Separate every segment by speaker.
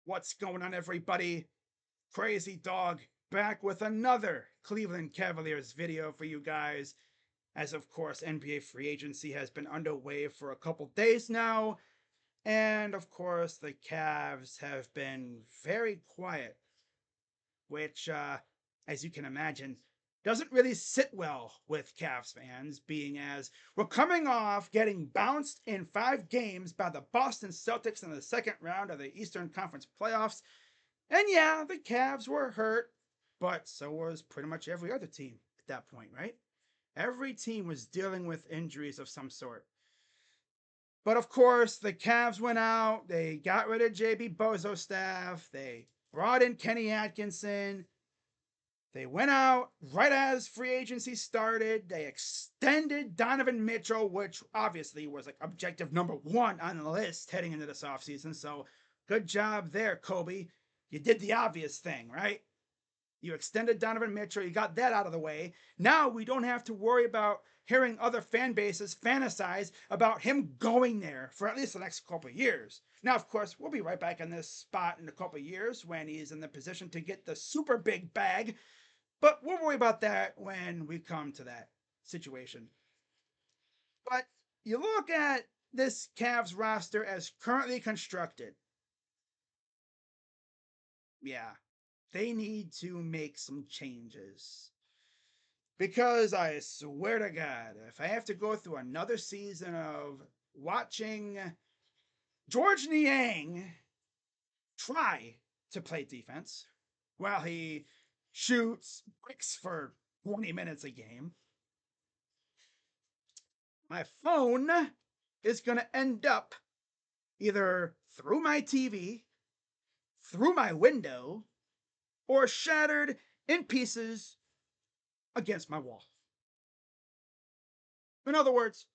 Speaker 1: What's going on, everybody? Crazy Dog back with another Cleveland Cavaliers video for you guys. As of course, NBA free agency has been underway for a couple days now. And of course, the Cavs have been very quiet, which, as you can imagine, doesn't really sit well with Cavs fans, being as we're coming off getting bounced in 5 games by the Boston Celtics in the second round of the Eastern Conference playoffs. And yeah, the Cavs were hurt, but so was pretty much every other team at that point, right? Every team was dealing with injuries of some sort. But of course, the Cavs went out, they got rid of JB Bozo's staff, they brought in Kenny Atkinson. They went out right as free agency started. They extended Donovan Mitchell, which obviously was like objective number 1 on the list heading into this offseason. So good job there, Kobe. You did the obvious thing, right? You extended Donovan Mitchell. You got that out of the way. Now we don't have to worry about hearing other fan bases fantasize about him going there for at least the next couple of years. Now, of course, we'll be right back in this spot in a couple of years when he's in the position to get the super big bag. But we'll worry about that when we come to that situation. But you look at this Cavs roster as currently constructed. Yeah, they need to make some changes. Because I swear to God, if I have to go through another season of watching George Niang try to play defense while he shoots bricks for 20 minutes a game, my phone is going to end up either through my TV, through my window, or shattered in pieces against my wall. In other words,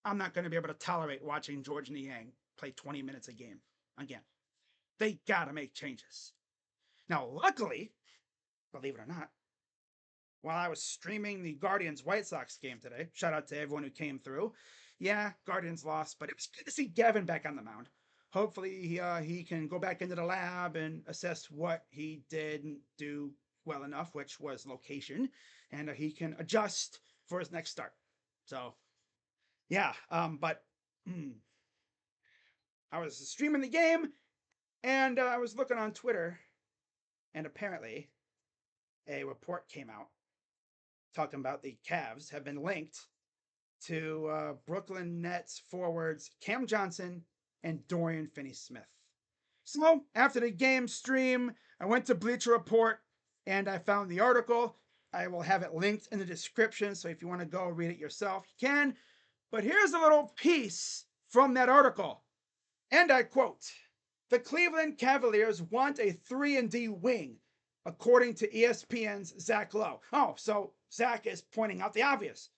Speaker 1: I'm not going to be able to tolerate watching George Niang play 20 minutes a game again. They got to make changes. Now, luckily, believe it or not, while I was streaming the Guardians White Sox game today, shout out to everyone who came through. Yeah, Guardians lost, but it was good to see Gavin back on the mound. Hopefully, he can go back into the lab and assess what he didn't do well enough, which was location, and he can adjust for his next start. So, yeah, but I was streaming the game, and I was looking on Twitter, and apparently a report came out talking about the Cavs have been linked to Brooklyn Nets forwards Cam Johnson and Dorian Finney-Smith. So after the game stream, I went to Bleacher Report and I found the article. I will have it linked in the description, so if you want to go read it yourself, you can. But here's a little piece from that article. And I quote, "The Cleveland Cavaliers want a 3-and-D wing, according to ESPN's Zach Lowe." Oh, so Zach is pointing out the obvious.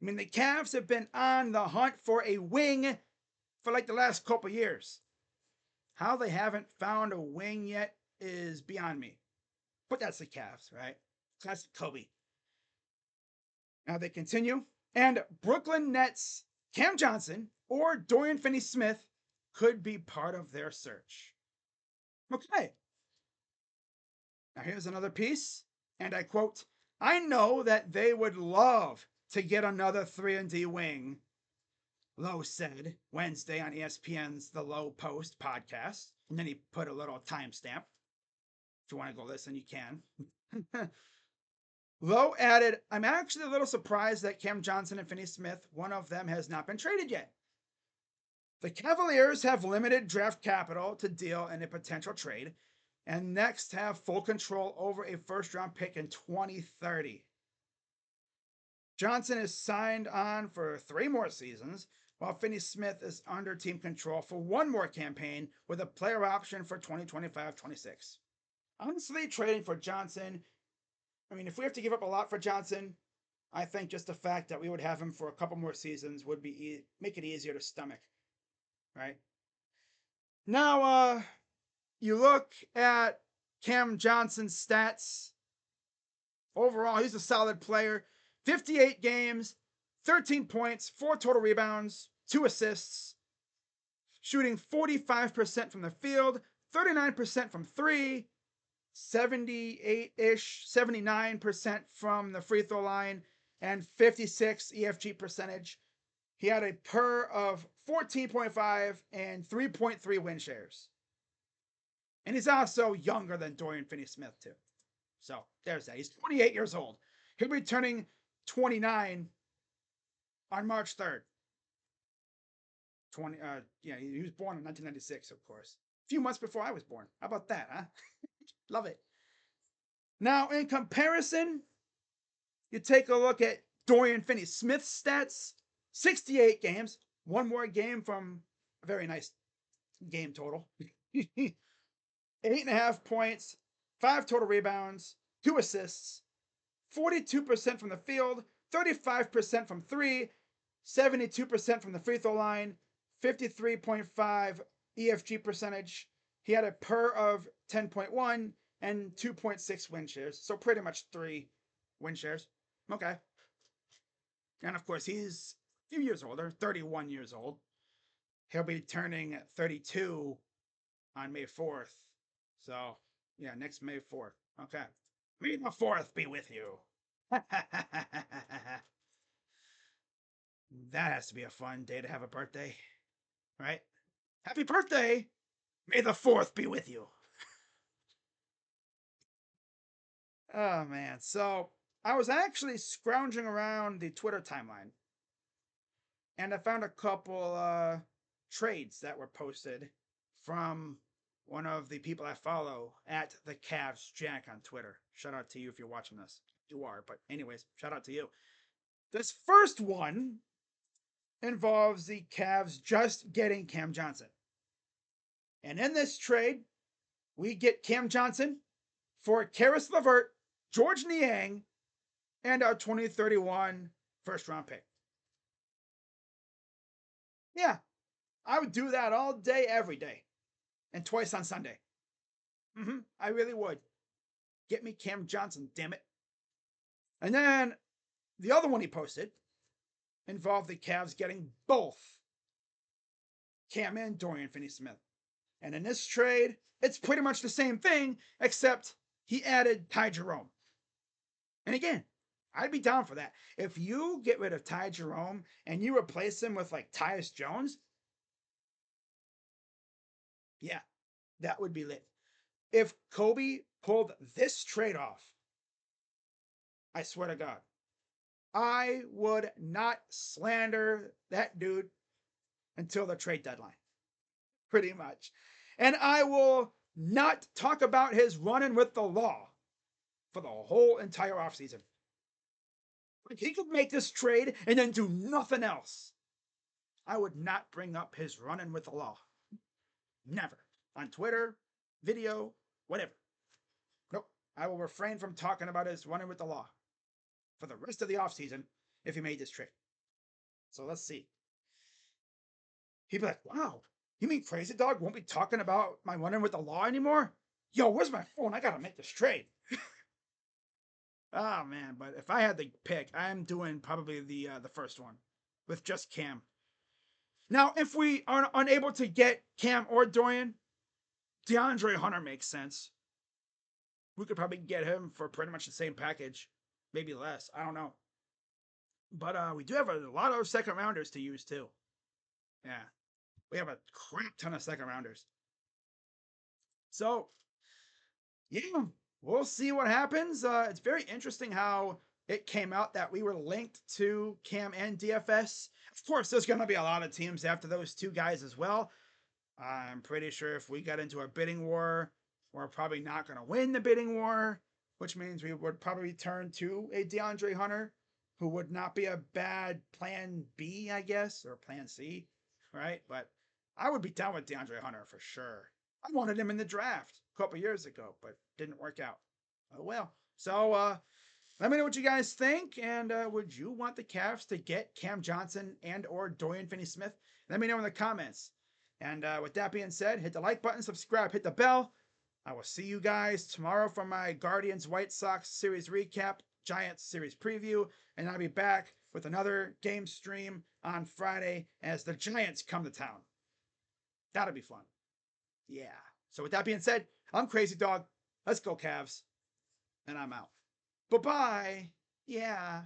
Speaker 1: I mean, the Cavs have been on the hunt for a wing for like the last couple years. How they haven't found a wing yet is beyond me. But that's the Cavs, right? Classic Kobe. Now they continue. And Brooklyn Nets Cam Johnson or Dorian Finney-Smith could be part of their search. Okay. Now here's another piece, and I quote, "I know that they would love to get another 3-and-D wing," Lowe said Wednesday on ESPN's The Lowe Post podcast. And then he put a little timestamp. If you want to go listen, you can. Lowe added, "I'm actually a little surprised that Cam Johnson and Finney-Smith, one of them, has not been traded yet. The Cavaliers have limited draft capital to deal in a potential trade, and next have full control over a first-round pick in 2030. Johnson is signed on for 3 more seasons, while Finney-Smith is under team control for 1 more campaign with a player option for 2025-26. Honestly, trading for Johnson, I mean, if we have to give up a lot for Johnson, I think just the fact that we would have him for a couple more seasons would be make it easier to stomach, right? Now, you look at Cam Johnson's stats. Overall, he's a solid player. 58 games, 13 points, 4 total rebounds, 2 assists, shooting 45% from the field, 39% from three, 78-ish, 79% from the free throw line, and 56 EFG percentage. He had a PER of 14.5 and 3.3 win shares. And he's also younger than Dorian Finney-Smith, too. So there's that. He's 28 years old. He'll be turning 29 on March 3rd. Yeah, he was born in 1996, of course. A few months before I was born. How about that, huh? Love it. Now, in comparison, you take a look at Dorian Finney-Smith's stats. 68 games. One more game from a very nice game total. 8.5 points, 5 total rebounds, 2 assists, 42% from the field, 35% from three, 72% from the free throw line, 53.5 EFG percentage. He had a PER of 10.1 and 2.6 win shares. So pretty much 3 win shares. Okay. And of course, he's a few years older, 31 years old. He'll be turning 32 on May 4th. So, yeah, next May 4th. Okay. May the 4th be with you. That has to be a fun day to have a birthday, right? Happy birthday! May the 4th be with you. Oh, man. So, I was actually scrounging around the Twitter timeline, and I found a couple trades that were posted from one of the people I follow at the Cavs Jack on Twitter. Shout out to you if you're watching this. You are, but anyways, shout out to you. This first one involves the Cavs just getting Cam Johnson. And in this trade, we get Cam Johnson for Karis LeVert, George Niang, and our 2031 first round pick. Yeah, I would do that all day, every day. And twice on Sunday. I really would. Get me Cam Johnson, damn it. And then the other one he posted involved the Cavs getting both Cam and Dorian Finney-Smith. And in this trade, it's pretty much the same thing, except he added Ty Jerome. And again, I'd be down for that. If you get rid of Ty Jerome and you replace him with like Tyus Jones, yeah, that would be lit. If Kobe pulled this trade off, I swear to God, I would not slander that dude until the trade deadline. Pretty much. And I will not talk about his running with the law for the whole entire offseason. Like, he could make this trade and then do nothing else. I would not bring up his running with the law. Never. On Twitter, video, whatever. Nope. I will refrain from talking about his running with the law for the rest of the offseason if he made this trade. So let's see. He'd be like, wow, you mean Crazy Dog won't be talking about my running with the law anymore? Yo, where's my phone? I gotta make this trade. Oh, man, but if I had to pick, I'm doing probably the first one with just Cam. Now, if we are unable to get Cam or Dorian, DeAndre Hunter makes sense. We could probably get him for pretty much the same package, maybe less. I don't know. But we do have a lot of second rounders to use too. Yeah, we have a crap ton of second rounders. So, yeah, we'll see what happens. It's very interesting how it came out that we were linked to Cam and DFS. Of course, there's going to be a lot of teams after those two guys as well. I'm pretty sure if we got into a bidding war, we're probably not going to win the bidding war, which means we would probably turn to a DeAndre Hunter, who would not be a bad plan B, I guess, or plan C, right? But I would be down with DeAndre Hunter for sure. I wanted him in the draft a couple years ago, but didn't work out. Oh well. So let me know what you guys think, and would you want the Cavs to get Cam Johnson and or Dorian Finney-Smith? Let me know in the comments. And with that being said, hit the like button, subscribe, hit the bell. I will see you guys tomorrow for my Guardians White Sox series recap, Giants series preview, and I'll be back with another game stream on Friday as the Giants come to town. That'll be fun. Yeah. So with that being said, I'm Crazy Dog. Let's go, Cavs. And I'm out. Bye-bye. Yeah.